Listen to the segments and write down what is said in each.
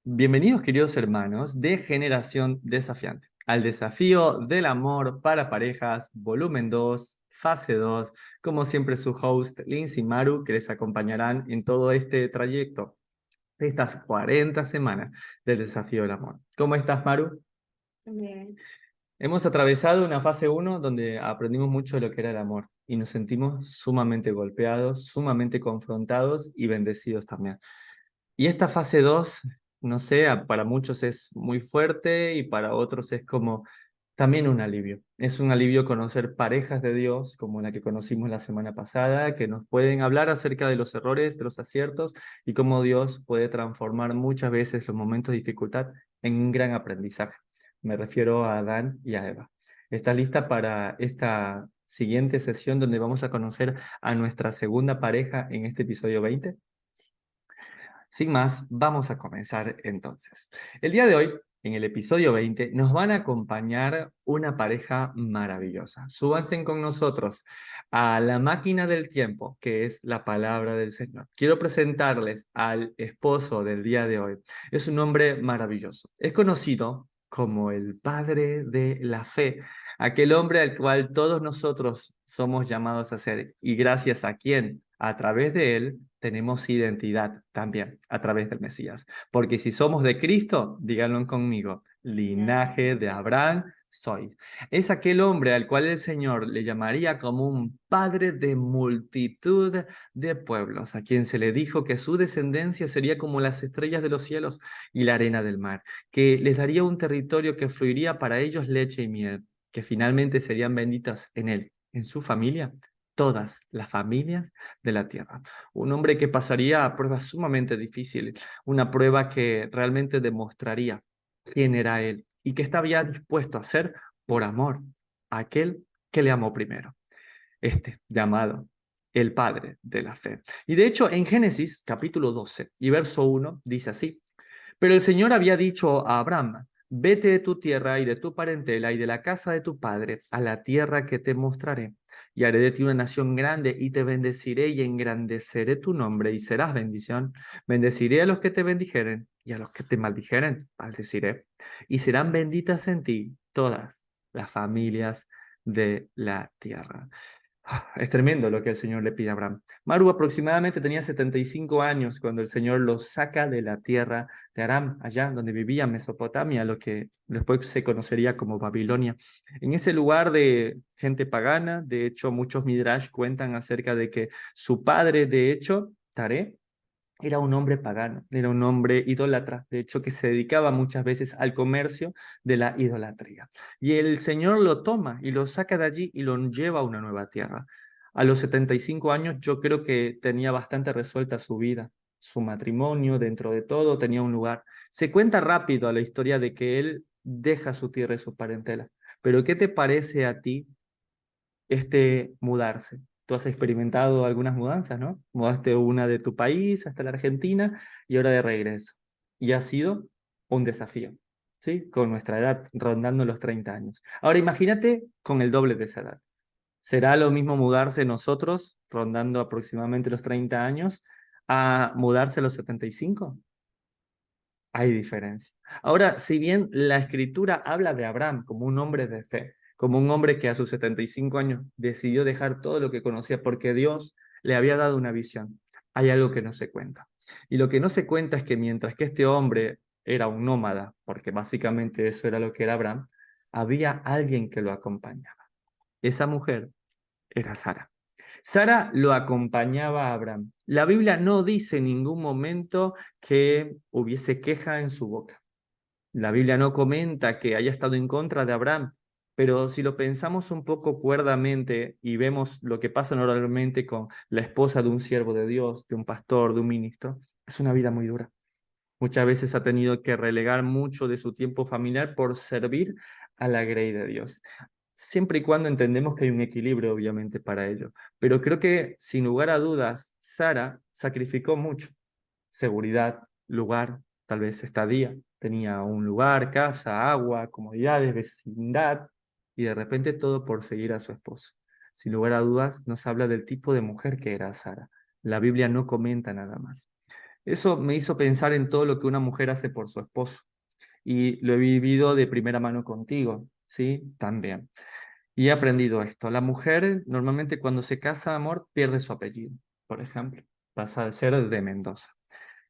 Bienvenidos, queridos hermanos de Generación Desafiante, al desafío del amor para parejas, volumen 2, fase 2. Como siempre, su host, Lindsay y Maru, que les acompañarán en todo este trayecto de estas 40 semanas del desafío del amor. ¿Cómo estás, Maru? Bien. Hemos atravesado una fase uno donde aprendimos mucho de lo que era el amor y nos sentimos sumamente golpeados, sumamente confrontados y bendecidos también. Y esta fase 2 no sé, para muchos es muy fuerte y para otros es como también un alivio. Es un alivio conocer parejas de Dios, como la que conocimos la semana pasada, que nos pueden hablar acerca de los errores, de los aciertos y cómo Dios puede transformar muchas veces los momentos de dificultad en un gran aprendizaje. Me refiero a Adán y a Eva. ¿Estás lista para esta siguiente sesión donde vamos a conocer a nuestra segunda pareja en este episodio 20? Sin más, vamos a comenzar entonces. El día de hoy, en el episodio 20, nos van a acompañar una pareja maravillosa. Súbanse con nosotros a la máquina del tiempo, que es la palabra del Señor. Quiero presentarles al esposo del día de hoy. Es un hombre maravilloso. Es conocido como el padre de la fe, aquel hombre al cual todos nosotros somos llamados a ser y gracias a quien, a través de él, tenemos identidad también a través del Mesías. Porque si somos de Cristo, díganlo conmigo, linaje de Abraham sois. Es aquel hombre al cual el Señor le llamaría como un padre de multitud de pueblos, a quien se le dijo que su descendencia sería como las estrellas de los cielos y la arena del mar, que les daría un territorio que fluiría para ellos leche y miel, que finalmente serían benditas en él, en su familia, todas las familias de la tierra. Un hombre que pasaría a pruebas sumamente difíciles, una prueba que realmente demostraría quién era él y que estaba ya dispuesto a hacer por amor a aquel que le amó primero, este llamado el Padre de la fe. Y de hecho, en Génesis capítulo 12 y verso 1 dice así: pero el Señor había dicho a Abraham: vete de tu tierra y de tu parentela y de la casa de tu padre a la tierra que te mostraré. Y haré de ti una nación grande y te bendeciré y engrandeceré tu nombre y serás bendición. Bendeciré a los que te bendijeren y a los que te maldijeren, maldeciré. Y serán benditas en ti todas las familias de la tierra. Es tremendo lo que el Señor le pide a Abraham. Maru aproximadamente tenía 75 años cuando el Señor lo saca de la tierra de Aram, allá donde vivía Mesopotamia, lo que después se conocería como Babilonia. En ese lugar de gente pagana, de hecho muchos midrash cuentan acerca de que su padre, de hecho, Taré, era un hombre pagano, era un hombre idólatra, de hecho que se dedicaba muchas veces al comercio de la idolatría. Y el Señor lo toma y lo saca de allí y lo lleva a una nueva tierra. A los 75 años yo creo que tenía bastante resuelta su vida, su matrimonio, dentro de todo tenía un lugar. Se cuenta rápido la historia de que él deja su tierra y su parentela. Pero ¿qué te parece a ti mudarse? Tú has experimentado algunas mudanzas, ¿no? Mudaste una de tu país hasta la Argentina y ahora de regreso. Y ha sido un desafío, ¿sí? Con nuestra edad rondando los 30 años. Ahora imagínate con el doble de esa edad. ¿Será lo mismo mudarse nosotros, rondando aproximadamente los 30 años, a mudarse a los 75? Hay diferencia. Ahora, si bien la escritura habla de Abraham como un hombre de fe, como un hombre que a sus 75 años decidió dejar todo lo que conocía porque Dios le había dado una visión, hay algo que no se cuenta. Y lo que no se cuenta es que mientras que este hombre era un nómada, porque básicamente eso era lo que era Abraham, había alguien que lo acompañaba. Esa mujer era Sara. Sara lo acompañaba a Abraham. La Biblia no dice en ningún momento que hubiese queja en su boca. La Biblia no comenta que haya estado en contra de Abraham, pero si lo pensamos un poco cuerdamente y vemos lo que pasa normalmente con la esposa de un siervo de Dios, de un pastor, de un ministro, es una vida muy dura. Muchas veces ha tenido que relegar mucho de su tiempo familiar por servir a la grey de Dios. Siempre y cuando entendemos que hay un equilibrio, obviamente, para ello. Pero creo que, sin lugar a dudas, Sara sacrificó mucho. Seguridad, lugar, tal vez estadía. Tenía un lugar, casa, agua, comodidades, vecindad, y de repente todo por seguir a su esposo. Sin lugar a dudas, nos habla del tipo de mujer que era Sara. La Biblia no comenta nada más. Eso me hizo pensar en todo lo que una mujer hace por su esposo. Y lo he vivido de primera mano contigo, ¿sí? También. Y he aprendido esto. La mujer normalmente cuando se casa, amor, pierde su apellido, por ejemplo. Pasa a ser de Mendoza.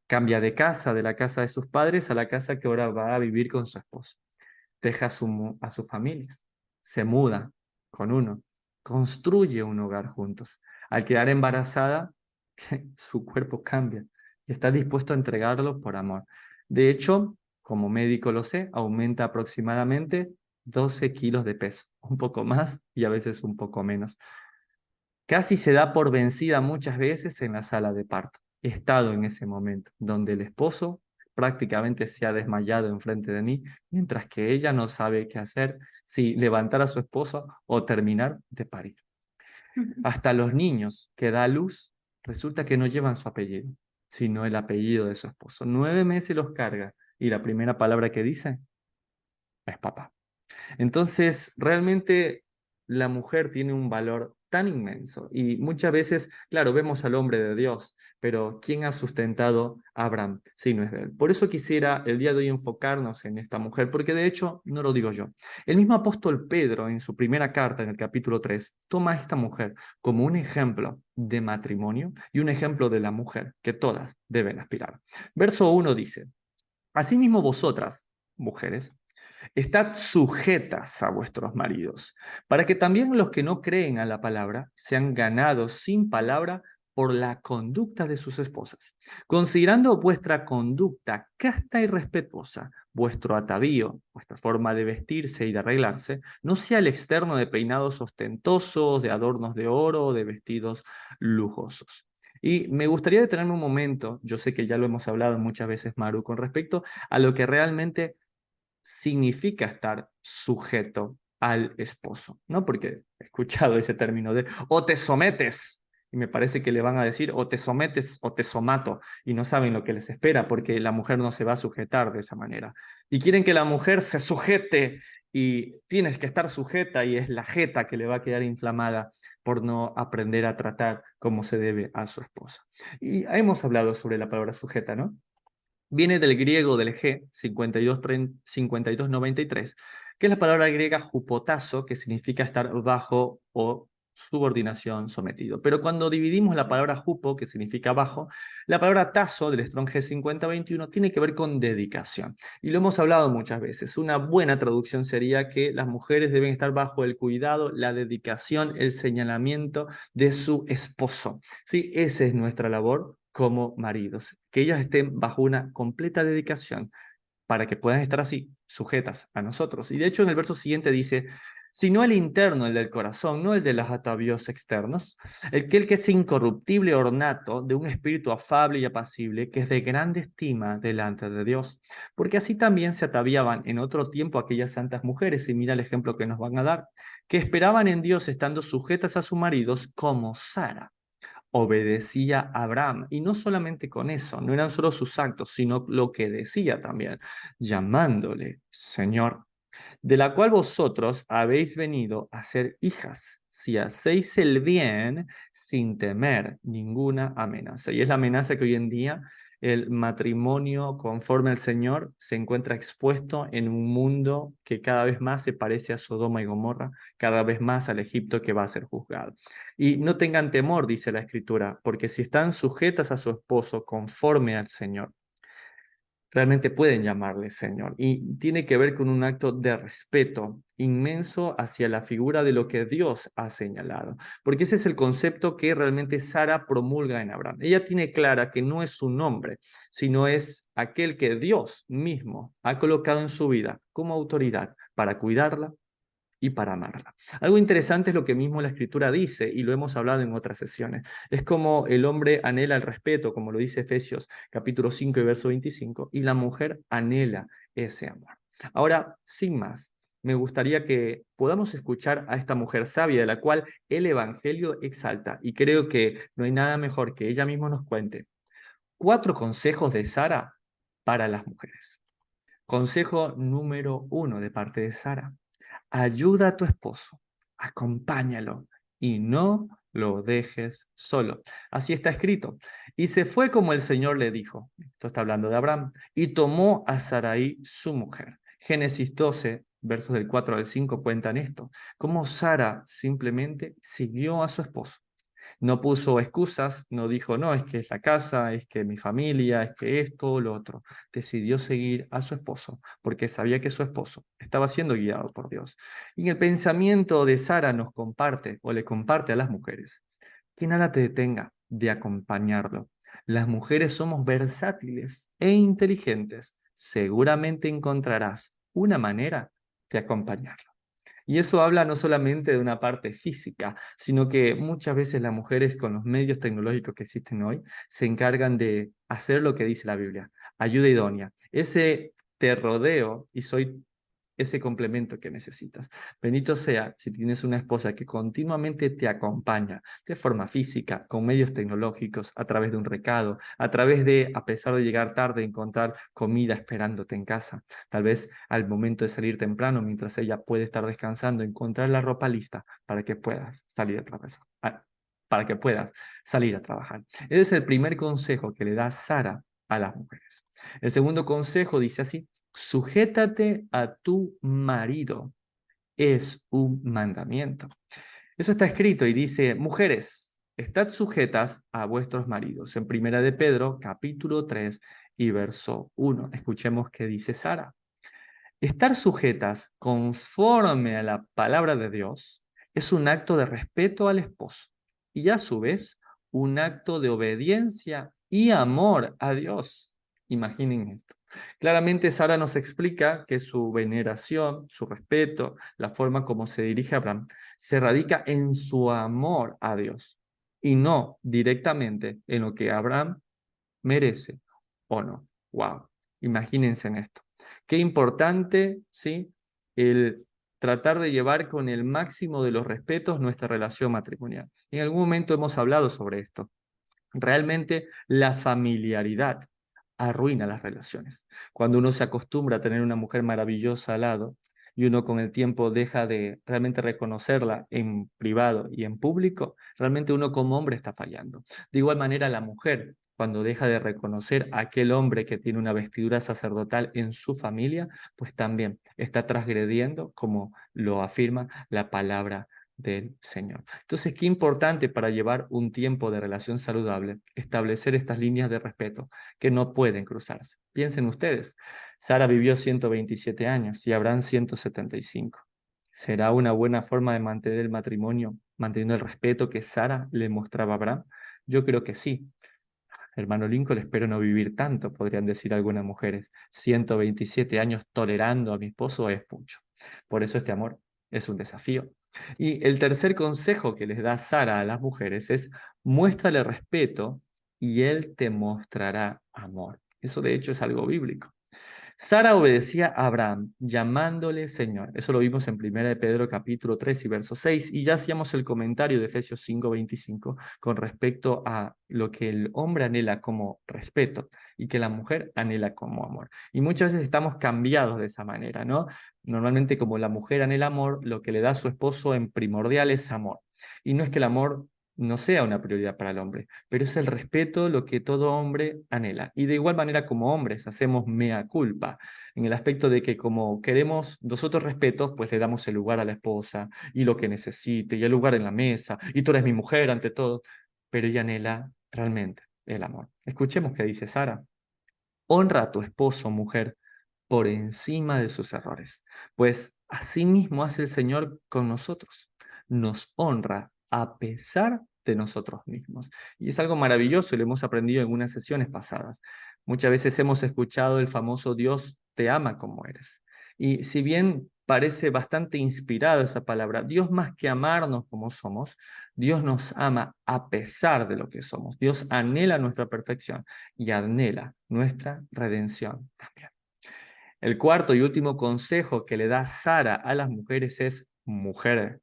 Cambia de casa, de la casa de sus padres a la casa que ahora va a vivir con su esposo. Deja a sus familias. Se muda con uno. Construye un hogar juntos. Al quedar embarazada, su cuerpo cambia y está dispuesto a entregarlo por amor. De hecho, como médico lo sé, aumenta aproximadamente 12 kilos de peso, un poco más y a veces un poco menos. Casi se da por vencida muchas veces en la sala de parto. He estado en ese momento, donde el esposo prácticamente se ha desmayado enfrente de mí, mientras que ella no sabe qué hacer, si levantar a su esposo o terminar de parir. Hasta los niños que da a luz, resulta que no llevan su apellido, sino el apellido de su esposo. 9 meses los carga y la primera palabra que dice es papá. Entonces, realmente la mujer tiene un valor tan inmenso y muchas veces, claro, vemos al hombre de Dios, pero ¿quién ha sustentado a Abraham si no es de él? Por eso quisiera el día de hoy enfocarnos en esta mujer, porque de hecho no lo digo yo. El mismo apóstol Pedro en su primera carta, en el capítulo 3, toma a esta mujer como un ejemplo de matrimonio y un ejemplo de la mujer que todas deben aspirar. Verso 1 dice, asimismo vosotras, mujeres, estad sujetas a vuestros maridos, para que también los que no creen a la palabra sean ganados sin palabra por la conducta de sus esposas, considerando vuestra conducta casta y respetuosa, vuestro atavío, vuestra forma de vestirse y de arreglarse, no sea el externo de peinados ostentosos, de adornos de oro, de vestidos lujosos. Y me gustaría detenerme un momento, yo sé que ya lo hemos hablado muchas veces, Maru, con respecto a lo que realmente significa estar sujeto al esposo, ¿no? Porque he escuchado ese término de o te sometes, y me parece que le van a decir o te sometes o te somato, y no saben lo que les espera porque la mujer no se va a sujetar de esa manera. Y quieren que la mujer se sujete y tienes que estar sujeta y es la jeta que le va a quedar inflamada por no aprender a tratar como se debe a su esposa. Y hemos hablado sobre la palabra sujeta, ¿no? Viene del griego del G 5293, que es la palabra griega hupotazo, que significa estar bajo o subordinación, sometido. Pero cuando dividimos la palabra hupo, que significa bajo, la palabra tazo del Strong G 5021 tiene que ver con dedicación. Y lo hemos hablado muchas veces. Una buena traducción sería que las mujeres deben estar bajo el cuidado, la dedicación, el señalamiento de su esposo. ¿Sí? Esa es nuestra labor como maridos, que ellas estén bajo una completa dedicación para que puedan estar así, sujetas a nosotros. Y de hecho en el verso siguiente dice, sino el interno, el del corazón, no el de los atavíos externos, el que es incorruptible, ornato, de un espíritu afable y apacible, que es de grande estima delante de Dios. Porque así también se ataviaban en otro tiempo aquellas santas mujeres, y mira el ejemplo que nos van a dar, que esperaban en Dios estando sujetas a sus maridos como Sara obedecía a Abraham. Y no solamente con eso, no eran solo sus actos, sino lo que decía también, llamándole Señor, de la cual vosotros habéis venido a ser hijas, si hacéis el bien sin temer ninguna amenaza. Y es la amenaza que hoy en día el matrimonio conforme al Señor se encuentra expuesto en un mundo que cada vez más se parece a Sodoma y Gomorra, cada vez más al Egipto que va a ser juzgado. Y no tengan temor, dice la Escritura, porque si están sujetas a su esposo conforme al Señor, realmente pueden llamarle Señor. Y tiene que ver con un acto de respeto inmenso hacia la figura de lo que Dios ha señalado. Porque ese es el concepto que realmente Sara promulga en Abraham. Ella tiene clara que no es su nombre, sino es aquel que Dios mismo ha colocado en su vida como autoridad para cuidarla y para amarla. Algo interesante es lo que mismo la Escritura dice, y lo hemos hablado en otras sesiones. Es como el hombre anhela el respeto, como lo dice Efesios capítulo 5 y verso 25, y la mujer anhela ese amor. Ahora, sin más, me gustaría que podamos escuchar a esta mujer sabia de la cual el Evangelio exalta, y creo que no hay nada mejor que ella misma nos cuente 4 consejos de Sara para las mujeres. Consejo número 1 de parte de Sara: ayuda a tu esposo, acompáñalo y no lo dejes solo. Así está escrito. Y se fue como el Señor le dijo. Esto está hablando de Abraham. Y tomó a Sarai su mujer. Génesis 12, versos del 4 al 5 cuentan esto. Cómo Sara simplemente siguió a su esposo. No puso excusas, no dijo, no, es que es la casa, es que mi familia, es que esto o lo otro. Decidió seguir a su esposo porque sabía que su esposo estaba siendo guiado por Dios. Y en el pensamiento de Sara nos comparte o le comparte a las mujeres que nada te detenga de acompañarlo. Las mujeres somos versátiles e inteligentes. Seguramente encontrarás una manera de acompañarlo. Y eso habla no solamente de una parte física, sino que muchas veces las mujeres con los medios tecnológicos que existen hoy se encargan de hacer lo que dice la Biblia, ayuda idónea. Ese te rodeo y soy ese complemento que necesitas. Bendito sea si tienes una esposa que continuamente te acompaña de forma física, con medios tecnológicos, a través de un recado, a través de, a pesar de llegar tarde, encontrar comida esperándote en casa. Tal vez al momento de salir temprano, mientras ella puede estar descansando, encontrar la ropa lista para que puedas salir a trabajar. Para que puedas salir a trabajar. Ese es el primer consejo que le da Sara a las mujeres. El segundo consejo dice así: sujétate a tu marido. Es un mandamiento. Eso está escrito y dice, mujeres, estad sujetas a vuestros maridos. En Primera de Pedro, capítulo 3 y verso 1. Escuchemos qué dice Sara. Estar sujetas conforme a la palabra de Dios es un acto de respeto al esposo y a su vez un acto de obediencia y amor a Dios. Imaginen esto. Claramente Sara nos explica que su veneración, su respeto, la forma como se dirige a Abraham, se radica en su amor a Dios y no directamente en lo que Abraham merece o no. Wow, imagínense en esto. Qué importante, ¿sí? El tratar de llevar con el máximo de los respetos nuestra relación matrimonial. En algún momento hemos hablado sobre esto. Realmente la familiaridad arruina las relaciones. Cuando uno se acostumbra a tener una mujer maravillosa al lado y uno con el tiempo deja de realmente reconocerla en privado y en público, realmente uno como hombre está fallando. De igual manera la mujer, cuando deja de reconocer a aquel hombre que tiene una vestidura sacerdotal en su familia, pues también está transgrediendo, como lo afirma la palabra del Señor. Entonces, qué importante para llevar un tiempo de relación saludable, establecer estas líneas de respeto que no pueden cruzarse. Piensen ustedes, Sara vivió 127 años y Abraham 175. ¿Será una buena forma de mantener el matrimonio, manteniendo el respeto que Sara le mostraba a Abraham? Yo creo que sí. Hermano Lincoln, espero no vivir tanto, podrían decir algunas mujeres. 127 años tolerando a mi esposo es mucho. Por eso este amor es un desafío. Y el tercer consejo que les da Sara a las mujeres es: muéstrale respeto y él te mostrará amor. Eso de hecho es algo bíblico. Sara obedecía a Abraham, llamándole Señor. Eso lo vimos en 1 de Pedro capítulo 3 y verso 6, y ya hacíamos el comentario de Efesios 5:25 con respecto a lo que el hombre anhela como respeto y que la mujer anhela como amor. Y muchas veces estamos cambiados de esa manera, ¿no? Normalmente como la mujer anhela amor, lo que le da a su esposo en primordial es amor. Y no es que el amor no sea una prioridad para el hombre, pero es el respeto lo que todo hombre anhela. Y de igual manera como hombres hacemos mea culpa, en el aspecto de que como queremos nosotros respeto, pues le damos el lugar a la esposa y lo que necesite y el lugar en la mesa, y tú eres mi mujer ante todo, pero ella anhela realmente el amor. Escuchemos qué dice Sara. Honra a tu esposo, mujer, por encima de sus errores, pues así mismo hace el Señor con nosotros. Nos honra a pesar de nosotros mismos. Y es algo maravilloso y lo hemos aprendido en unas sesiones pasadas. Muchas veces hemos escuchado el famoso Dios te ama como eres. Y si bien parece bastante inspirada esa palabra, Dios más que amarnos como somos, Dios nos ama a pesar de lo que somos. Dios anhela nuestra perfección y anhela nuestra redención también. El cuarto y último consejo que le da Sara a las mujeres es: mujer,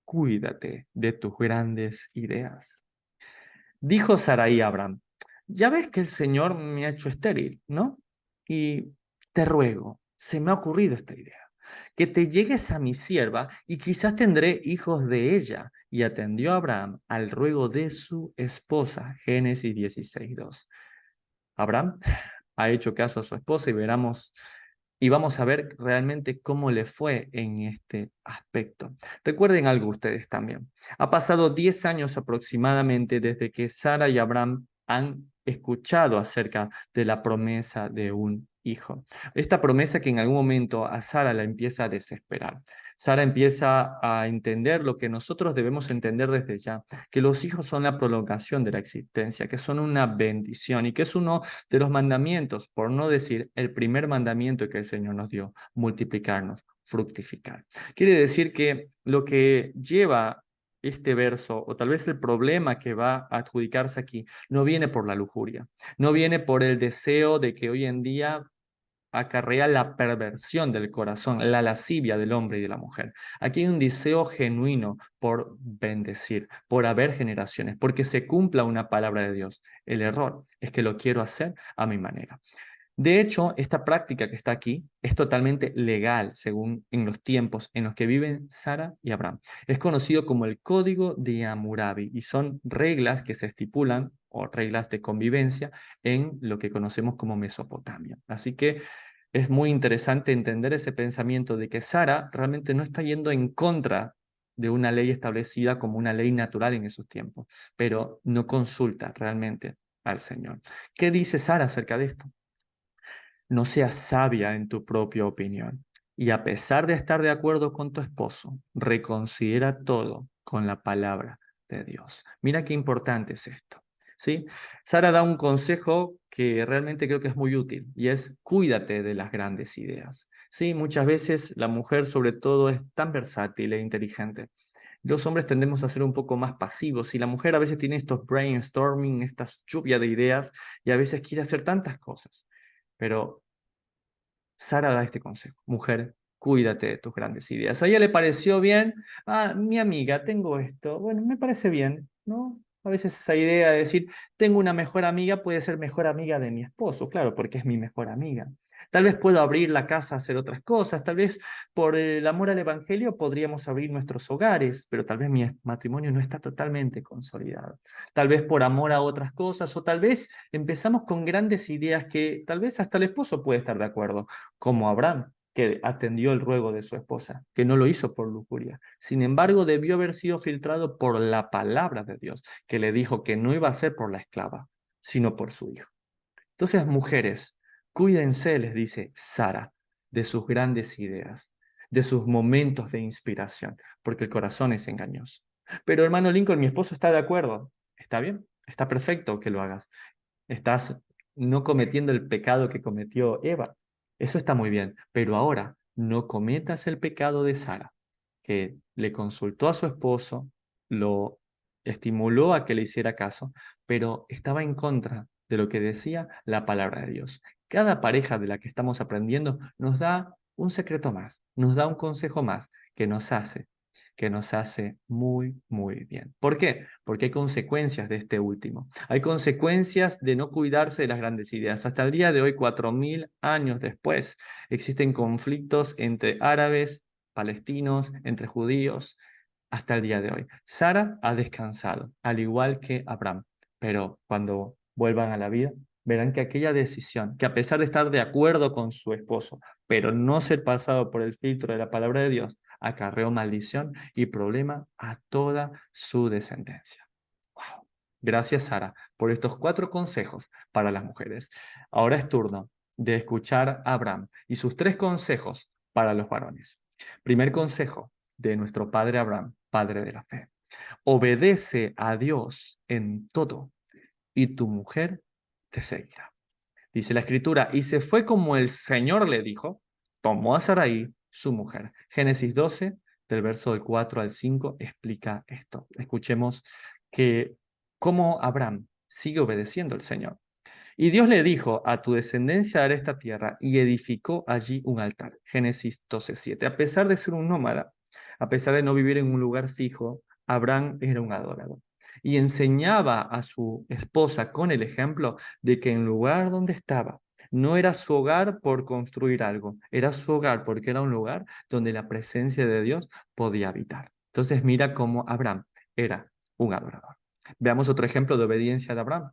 cuídate de tus grandes ideas. Dijo Sarai a Abraham: ya ves que el Señor me ha hecho estéril, ¿no? Y te ruego, se me ha ocurrido esta idea. que te llegues a mi sierva y quizás tendré hijos de ella. Y atendió Abraham al ruego de su esposa. Génesis 16:2. Abraham ha hecho caso a su esposa y vamos a ver realmente cómo le fue en este aspecto. Recuerden algo ustedes también. Ha pasado 10 años aproximadamente desde que Sara y Abraham han escuchado acerca de la promesa de un hijo. Esta promesa que en algún momento a Sara la empieza a desesperar. Sara empieza a entender lo que nosotros debemos entender desde ya, que los hijos son la prolongación de la existencia, que son una bendición y que es uno de los mandamientos, por no decir el primer mandamiento que el Señor nos dio: multiplicarnos, fructificar. Quiere decir que lo que lleva este verso, o tal vez el problema que va a adjudicarse aquí, no viene por la lujuria, no viene por el deseo de que hoy en día acarrea la perversión del corazón, la lascivia del hombre y de la mujer. Aquí hay un deseo genuino por bendecir, por haber generaciones, porque se cumpla una palabra de Dios. El error es que lo quiero hacer a mi manera. De hecho, esta práctica que está aquí es totalmente legal según en los tiempos en los que viven Sara y Abraham. Es conocido como el Código de Hammurabi y son reglas que se estipulan o reglas de convivencia en lo que conocemos como Mesopotamia. Así que es muy interesante entender ese pensamiento de que Sara realmente no está yendo en contra de una ley establecida como una ley natural en esos tiempos, pero no consulta realmente al Señor. ¿Qué dice Sara acerca de esto? No seas sabia en tu propia opinión. Y a pesar de estar de acuerdo con tu esposo, reconsidera todo con la palabra de Dios. Mira qué importante es esto, ¿sí? Sara da un consejo que realmente creo que es muy útil y es: cuídate de las grandes ideas. Sí, muchas veces la mujer sobre todo es tan versátil e inteligente. Los hombres tendemos a ser un poco más pasivos y la mujer a veces tiene estos brainstorming, estas lluvias de ideas y a veces quiere hacer tantas cosas. Pero Sara da este consejo: mujer, cuídate de tus grandes ideas. A ella le pareció bien: mi amiga, tengo esto, bueno, me parece bien, ¿no? A veces esa idea de decir, tengo una mejor amiga, puede ser mejor amiga de mi esposo, claro, porque es mi mejor amiga. Tal vez puedo abrir la casa a hacer otras cosas, tal vez por el amor al evangelio podríamos abrir nuestros hogares, pero tal vez mi matrimonio no está totalmente consolidado. Tal vez por amor a otras cosas, o tal vez empezamos con grandes ideas que tal vez hasta el esposo puede estar de acuerdo, como Abraham, que atendió el ruego de su esposa, que no lo hizo por lujuria. Sin embargo, debió haber sido filtrado por la palabra de Dios, que le dijo que no iba a ser por la esclava, sino por su hijo. Entonces, mujeres, cuídense, les dice Sara, de sus grandes ideas, de sus momentos de inspiración, porque el corazón es engañoso. Pero hermano Lincoln, mi esposo está de acuerdo. Está bien, está perfecto que lo hagas. Estás no cometiendo el pecado que cometió Eva. Eso está muy bien, pero ahora no cometas el pecado de Sara, que le consultó a su esposo, lo estimuló a que le hiciera caso, pero estaba en contra de lo que decía la palabra de Dios. Cada pareja de la que estamos aprendiendo nos da un secreto más, nos da un consejo más que nos hace muy, muy bien. ¿Por qué? Porque hay consecuencias de este último. Hay consecuencias de no cuidarse de las grandes ideas. Hasta el día de hoy, 4000 años después, existen conflictos entre árabes, palestinos, entre judíos, hasta el día de hoy. Sara ha descansado, al igual que Abraham, pero cuando vuelvan a la vida, verán que aquella decisión, que a pesar de estar de acuerdo con su esposo, pero no ser pasado por el filtro de la palabra de Dios, acarreó maldición y problema a toda su descendencia. Wow. Gracias, Sara, por estos 4 consejos para las mujeres. Ahora es turno de escuchar a Abraham y sus 3 consejos para los varones. Primer consejo de nuestro padre Abraham, padre de la fe: obedece a Dios en todo y tu mujer te seguirá. Dice la escritura: y se fue como el Señor le dijo, tomó a Sarai, su mujer. Génesis 12, del verso del 4 al 5, explica esto. Escuchemos que cómo Abraham sigue obedeciendo al Señor. Y Dios le dijo: a tu descendencia daré esta tierra, y edificó allí un altar. Génesis 12:7. A pesar de ser un nómada, a pesar de no vivir en un lugar fijo, Abraham era un adorador. Y enseñaba a su esposa con el ejemplo de que en el lugar donde estaba, No era su hogar por construir algo, era su hogar porque era un lugar donde la presencia de Dios podía habitar. Entonces mira cómo Abraham era un adorador. Veamos otro ejemplo de obediencia de Abraham.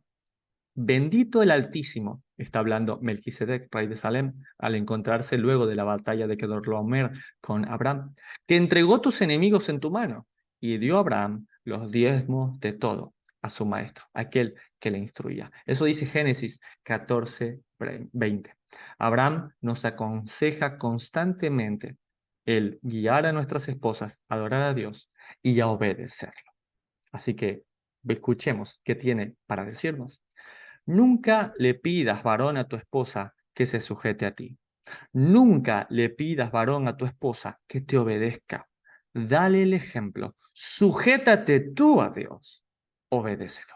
Bendito el Altísimo, está hablando Melquisedec, rey de Salem, al encontrarse luego de la batalla de Kedorlaomer con Abraham, que entregó tus enemigos en tu mano y dio a Abraham los diezmos de todo a su maestro, aquel que le instruía. Eso dice Génesis 14:20. Abraham nos aconseja constantemente el guiar a nuestras esposas a adorar a Dios y a obedecerlo. Así que escuchemos qué tiene para decirnos. Nunca le pidas varón a tu esposa que se sujete a ti. Nunca le pidas varón a tu esposa que te obedezca. Dale el ejemplo. Sujétate tú a Dios. Obedécelo.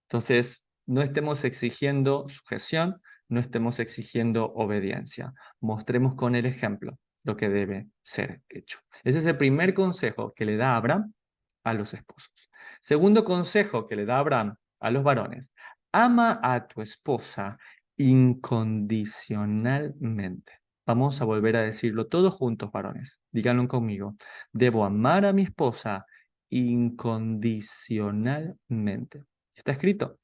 Entonces, no estemos exigiendo sujeción, no estemos exigiendo obediencia. Mostremos con el ejemplo lo que debe ser hecho. Ese es el primer consejo que le da Abraham a los esposos. Segundo consejo que le da Abraham a los varones. Ama a tu esposa incondicionalmente. Vamos a volver a decirlo todos juntos, varones. Díganlo conmigo. Debo amar a mi esposa incondicionalmente. Está escrito.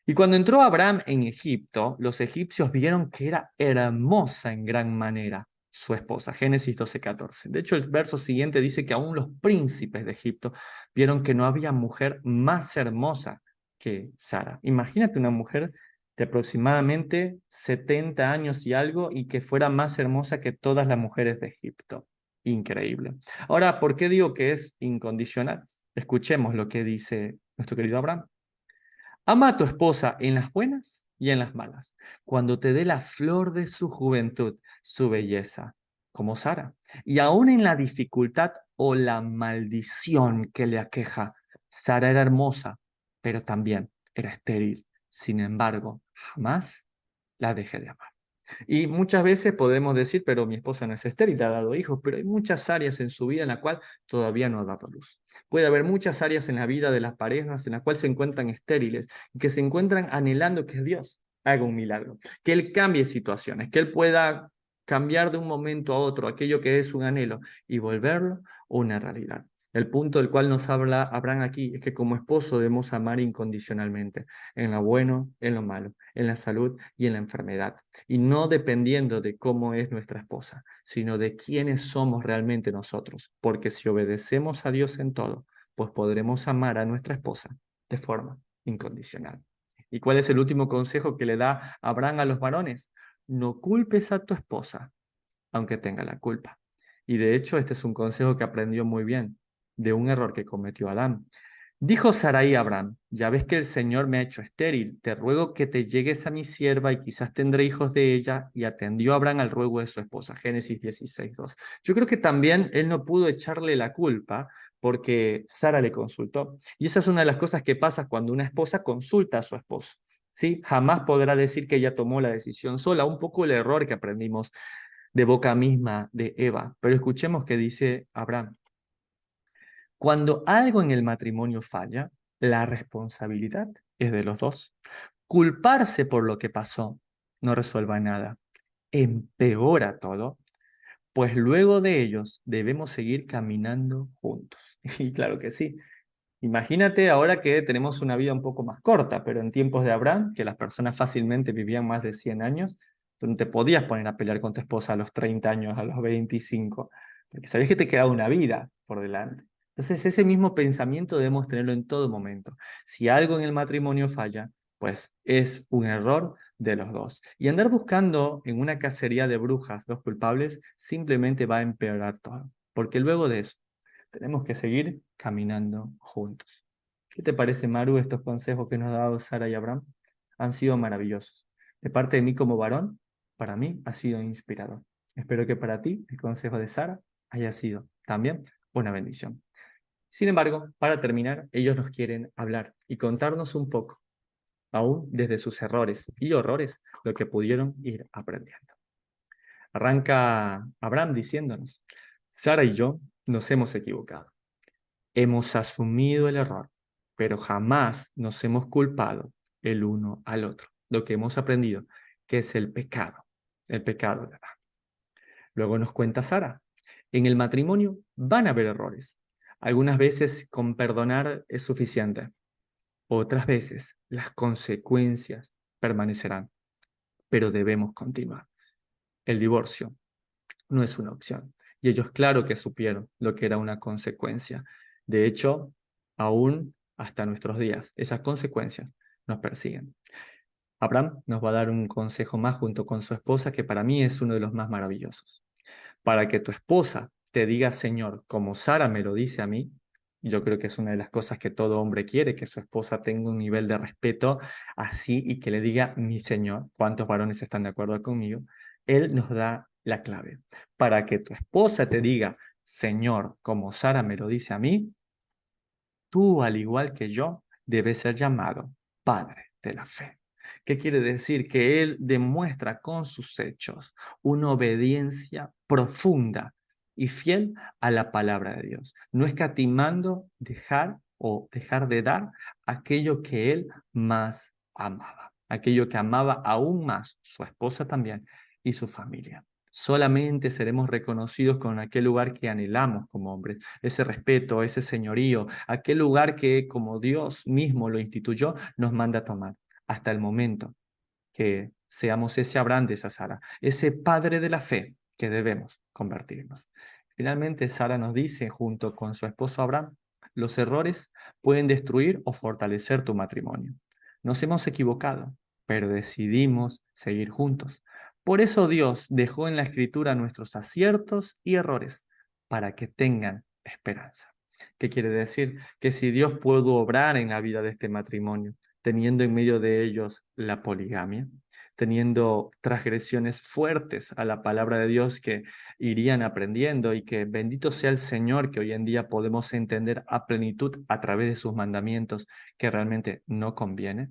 Y cuando entró Abraham en Egipto, los egipcios vieron que era hermosa en gran manera su esposa. Génesis 12:14. De hecho, el verso siguiente dice que aún los príncipes de Egipto vieron que no había mujer más hermosa que Sara. Imagínate una mujer de aproximadamente 70 años y algo y que fuera más hermosa que todas las mujeres de Egipto. Increíble. Ahora, ¿por qué digo que es incondicional? Escuchemos lo que dice nuestro querido Abraham. Ama a tu esposa en las buenas y en las malas, cuando te dé la flor de su juventud, su belleza, como Sara. Y aún en la dificultad o la maldición que le aqueja, Sara era hermosa, pero también era estéril. Sin embargo, jamás la dejé de amar. Y muchas veces podemos decir, pero mi esposa no es estéril, ha dado hijos, pero hay muchas áreas en su vida en la cual todavía no ha dado luz. Puede haber muchas áreas en la vida de las parejas en las cuales se encuentran estériles y que se encuentran anhelando que Dios haga un milagro, que Él cambie situaciones, que Él pueda cambiar de un momento a otro aquello que es un anhelo y volverlo una realidad. El punto del cual nos habla Abraham aquí es que como esposo debemos amar incondicionalmente, en lo bueno, en lo malo, en la salud y en la enfermedad. Y no dependiendo de cómo es nuestra esposa, sino de quiénes somos realmente nosotros. Porque si obedecemos a Dios en todo, pues podremos amar a nuestra esposa de forma incondicional. ¿Y cuál es el último consejo que le da Abraham a los varones? No culpes a tu esposa, aunque tenga la culpa. Y de hecho, este es un consejo que aprendió muy bien de un error que cometió Adán. Dijo Sarai a Abraham, ya ves que el Señor me ha hecho estéril, te ruego que te llegues a mi sierva y quizás tendré hijos de ella. Y atendió Abraham al ruego de su esposa. Génesis 16:2. Yo creo que también él no pudo echarle la culpa porque Sara le consultó. Y esa es una de las cosas que pasa cuando una esposa consulta a su esposo. ¿Sí? Jamás podrá decir que ella tomó la decisión sola, un poco el error que aprendimos de boca misma de Eva. Pero escuchemos qué dice Abraham. Cuando algo en el matrimonio falla, la responsabilidad es de los dos. Culparse por lo que pasó no resuelve nada, empeora todo, pues luego de ellos debemos seguir caminando juntos. Y claro que sí. Imagínate ahora que tenemos una vida un poco más corta, pero en tiempos de Abraham, que las personas fácilmente vivían más de 100 años, tú no te podías poner a pelear con tu esposa a los 30 años, a los 25, porque sabías que te quedaba una vida por delante. Entonces, ese mismo pensamiento debemos tenerlo en todo momento. Si algo en el matrimonio falla, pues es un error de los dos. Y andar buscando en una cacería de brujas dos culpables simplemente va a empeorar todo, porque luego de eso tenemos que seguir caminando juntos. ¿Qué te parece, Maru, estos consejos que nos ha dado Sara y Abraham? Han sido maravillosos. De parte de mí como varón, para mí ha sido inspirador. Espero que para ti el consejo de Sara haya sido también una bendición. Sin embargo, para terminar, ellos nos quieren hablar y contarnos un poco, aún desde sus errores y horrores, lo que pudieron ir aprendiendo. Arranca Abraham diciéndonos, Sara y yo nos hemos equivocado. Hemos asumido el error, pero jamás nos hemos culpado el uno al otro. Lo que hemos aprendido que es el pecado de Adán. Luego nos cuenta Sara, en el matrimonio van a haber errores. Algunas veces con perdonar es suficiente, otras veces las consecuencias permanecerán, pero debemos continuar. El divorcio no es una opción. Y ellos claro que supieron lo que era una consecuencia. De hecho, aún hasta nuestros días, esas consecuencias nos persiguen. Abraham nos va a dar un consejo más junto con su esposa que para mí es uno de los más maravillosos. Para que tu esposa te diga Señor, como Sara me lo dice a mí, yo creo que es una de las cosas que todo hombre quiere, que su esposa tenga un nivel de respeto así y que le diga mi Señor. ¿Cuántos varones están de acuerdo conmigo? Él nos da la clave. Para que tu esposa te diga Señor, como Sara me lo dice a mí, tú, al igual que yo, debes ser llamado Padre de la fe. ¿Qué quiere decir? Que Él demuestra con sus hechos una obediencia profunda y fiel a la palabra de Dios, no escatimando dejar de dar aquello que Él más amaba, aquello que amaba aún más su esposa también y su familia. Solamente seremos reconocidos con aquel lugar que anhelamos como hombres, ese respeto, ese señorío, aquel lugar que como Dios mismo lo instituyó, nos manda a tomar, hasta el momento que seamos ese Abraham de esa Sara, ese padre de la fe que debemos convertirnos. Finalmente, Sara nos dice, junto con su esposo Abraham, los errores pueden destruir o fortalecer tu matrimonio. Nos hemos equivocado, pero decidimos seguir juntos. Por eso Dios dejó en la Escritura nuestros aciertos y errores para que tengan esperanza. ¿Qué quiere decir? Que si Dios pudo obrar en la vida de este matrimonio, teniendo en medio de ellos la poligamia, teniendo transgresiones fuertes a la palabra de Dios que irían aprendiendo y que bendito sea el Señor que hoy en día podemos entender a plenitud a través de sus mandamientos que realmente no conviene,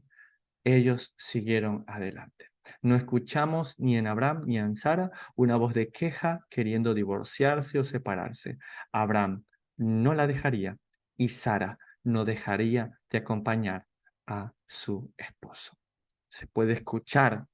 ellos siguieron adelante. No escuchamos ni en Abraham ni en Sara una voz de queja queriendo divorciarse o separarse. Abraham no la dejaría y Sara no dejaría de acompañar a su esposo. Se puede escuchar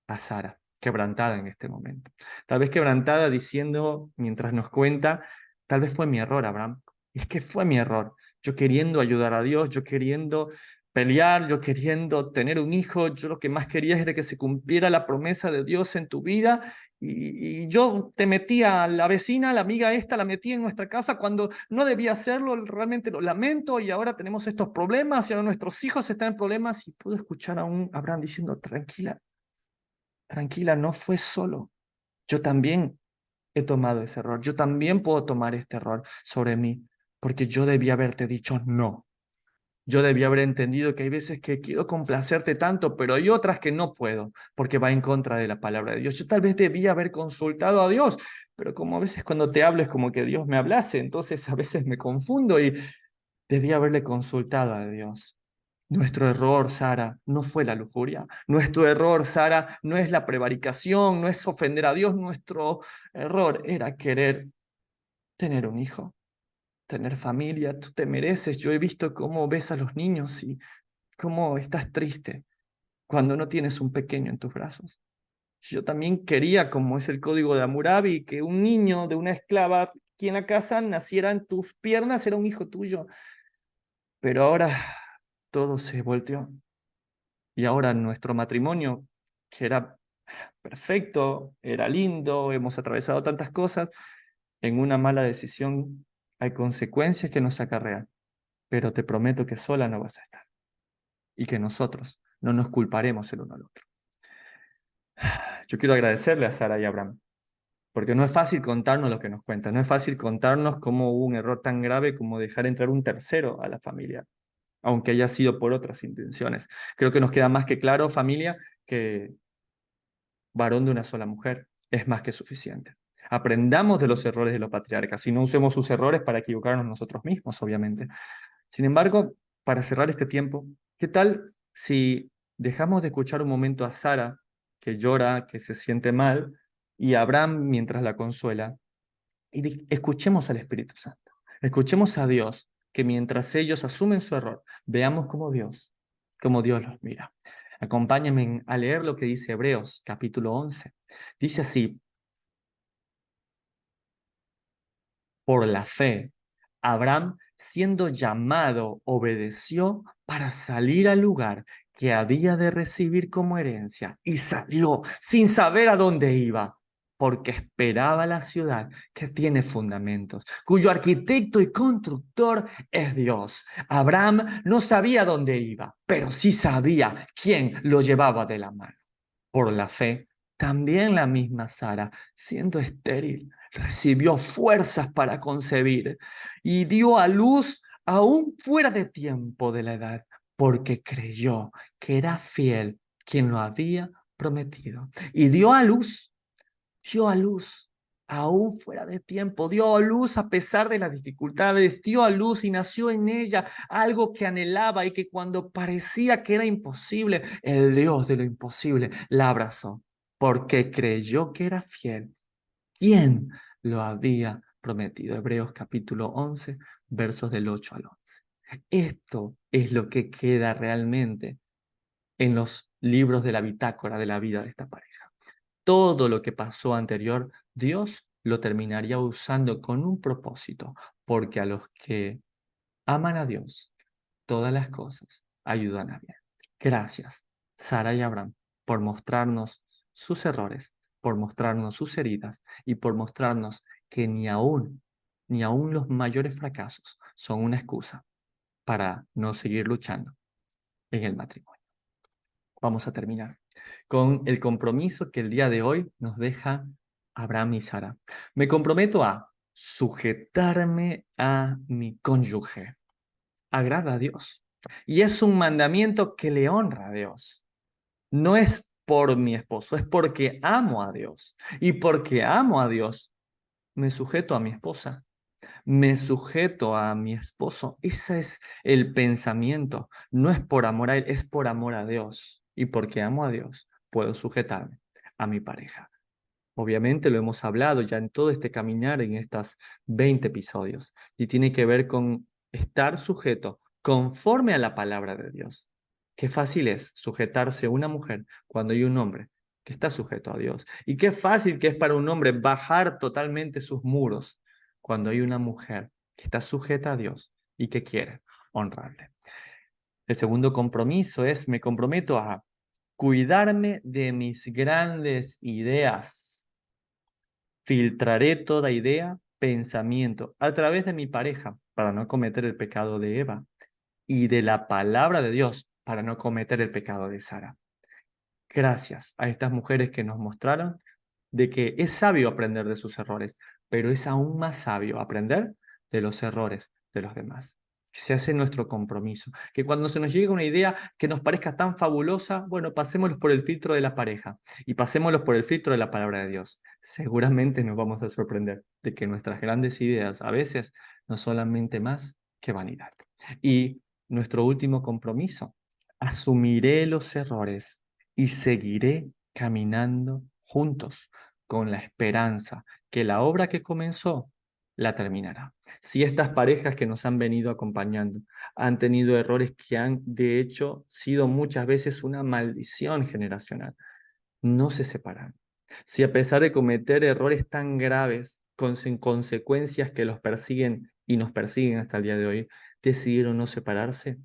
a Sara quebrantada en este momento. Tal vez quebrantada diciendo, mientras nos cuenta, tal vez fue mi error, Abraham. Es que fue mi error. Yo queriendo ayudar a Dios, yo queriendo pelear, yo queriendo tener un hijo, yo lo que más quería era que se cumpliera la promesa de Dios en tu vida y yo te metía a la vecina, la amiga esta, la metí en nuestra casa cuando no debía hacerlo, realmente lo lamento y ahora tenemos estos problemas y ahora nuestros hijos están en problemas y puedo escuchar a un Abraham diciendo, tranquila, tranquila, no fue solo. Yo también he tomado ese error. Yo también puedo tomar este error sobre mí, porque yo debía haberte dicho no. Yo debía haber entendido que hay veces que quiero complacerte tanto, pero hay otras que no puedo, porque va en contra de la palabra de Dios. Yo tal vez debía haber consultado a Dios, pero como a veces cuando te hablo es como que Dios me hablase, entonces a veces me confundo y debía haberle consultado a Dios. Nuestro error, Sara, no fue la lujuria. Nuestro error, Sara, no es la prevaricación, no es ofender a Dios. Nuestro error era querer tener un hijo, tener familia. Tú te mereces. Yo he visto cómo ves a los niños y cómo estás triste cuando no tienes un pequeño en tus brazos. Yo también quería, como es el código de Hammurabi, que un niño de una esclava aquí en la casa naciera en tus piernas, era un hijo tuyo. Pero ahora todo se volteó. Y ahora nuestro matrimonio, que era perfecto, era lindo, hemos atravesado tantas cosas, en una mala decisión hay consecuencias que nos acarrean, pero te prometo que sola no vas a estar y que nosotros no nos culparemos el uno al otro. Yo quiero agradecerle a Sara y a Abraham, porque no es fácil contarnos lo que nos cuentan, no es fácil contarnos cómo hubo un error tan grave como dejar entrar un tercero a la familia, aunque haya sido por otras intenciones. Creo que nos queda más que claro, familia, que varón de una sola mujer es más que suficiente. Aprendamos de los errores de los patriarcas y no usemos sus errores para equivocarnos nosotros mismos, obviamente. Sin embargo, para cerrar este tiempo, ¿qué tal si dejamos de escuchar un momento a Sara, que llora, que se siente mal, y a Abraham mientras la consuela, y escuchemos al Espíritu Santo? Escuchemos a Dios, que mientras ellos asumen su error, veamos cómo Dios los mira. Acompáñame a leer lo que dice Hebreos, capítulo 11. Dice así: por la fe, Abraham, siendo llamado, obedeció para salir al lugar que había de recibir como herencia, y salió sin saber a dónde iba, porque esperaba la ciudad que tiene fundamentos, cuyo arquitecto y constructor es Dios. Abraham no sabía dónde iba, pero sí sabía quién lo llevaba de la mano. Por la fe, también la misma Sara, siendo estéril, recibió fuerzas para concebir y dio a luz aún fuera de tiempo de la edad, porque creyó que era fiel quien lo había prometido. Y dio a luz aún fuera de tiempo, dio a luz a pesar de las dificultades, dio a luz y nació en ella algo que anhelaba y que cuando parecía que era imposible, el Dios de lo imposible la abrazó, porque creyó que era fiel. ¿Quién lo había prometido? Hebreos capítulo 11, versos del 8 al 11. Esto es lo que queda realmente en los libros de la bitácora de la vida de esta pareja. Todo lo que pasó anterior, Dios lo terminaría usando con un propósito, porque a los que aman a Dios, todas las cosas ayudan a bien. Gracias, Sara y Abraham, por mostrarnos sus errores, por mostrarnos sus heridas y por mostrarnos que ni aún los mayores fracasos son una excusa para no seguir luchando en el matrimonio. Vamos a terminar con el compromiso que el día de hoy nos deja Abraham y Sara. Me comprometo a sujetarme a mi cónyuge. Agrada a Dios. Y es un mandamiento que le honra a Dios. No es por mi esposo, es porque amo a Dios. Y porque amo a Dios, me sujeto a mi esposa, me sujeto a mi esposo. Ese es el pensamiento. No es por amor a él, es por amor a Dios. Y porque amo a Dios, puedo sujetarme a mi pareja. Obviamente lo hemos hablado ya en todo este caminar, en estos 20 episodios, y tiene que ver con estar sujeto conforme a la palabra de Dios. Qué fácil es sujetarse a una mujer cuando hay un hombre que está sujeto a Dios. Y qué fácil que es para un hombre bajar totalmente sus muros cuando hay una mujer que está sujeta a Dios y que quiere honrarle. El segundo compromiso es: me comprometo a cuidarme de mis grandes ideas. Filtraré toda idea, pensamiento a través de mi pareja para no cometer el pecado de Eva y de la palabra de Dios para no cometer el pecado de Sara. Gracias a estas mujeres que nos mostraron de que es sabio aprender de sus errores, pero es aún más sabio aprender de los errores de los demás. Se hace nuestro compromiso, que cuando se nos llegue una idea que nos parezca tan fabulosa, bueno, pasémoslos por el filtro de la pareja y pasémoslos por el filtro de la palabra de Dios. Seguramente nos vamos a sorprender de que nuestras grandes ideas a veces no solamente más que vanidad. Y nuestro último compromiso: asumiré los errores y seguiré caminando juntos con la esperanza que la obra que comenzó la terminará. Si estas parejas que nos han venido acompañando han tenido errores que han, de hecho, sido muchas veces una maldición generacional, no se separan. Si a pesar de cometer errores tan graves, con consecuencias que los persiguen y nos persiguen hasta el día de hoy, decidieron no separarse,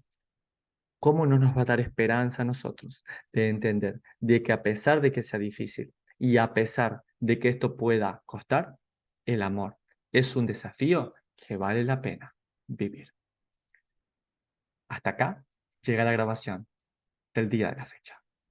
¿cómo no nos va a dar esperanza a nosotros de entender de que a pesar de que sea difícil y a pesar de que esto pueda costar, el amor es un desafío que vale la pena vivir? Hasta acá llega la grabación del día de la fecha.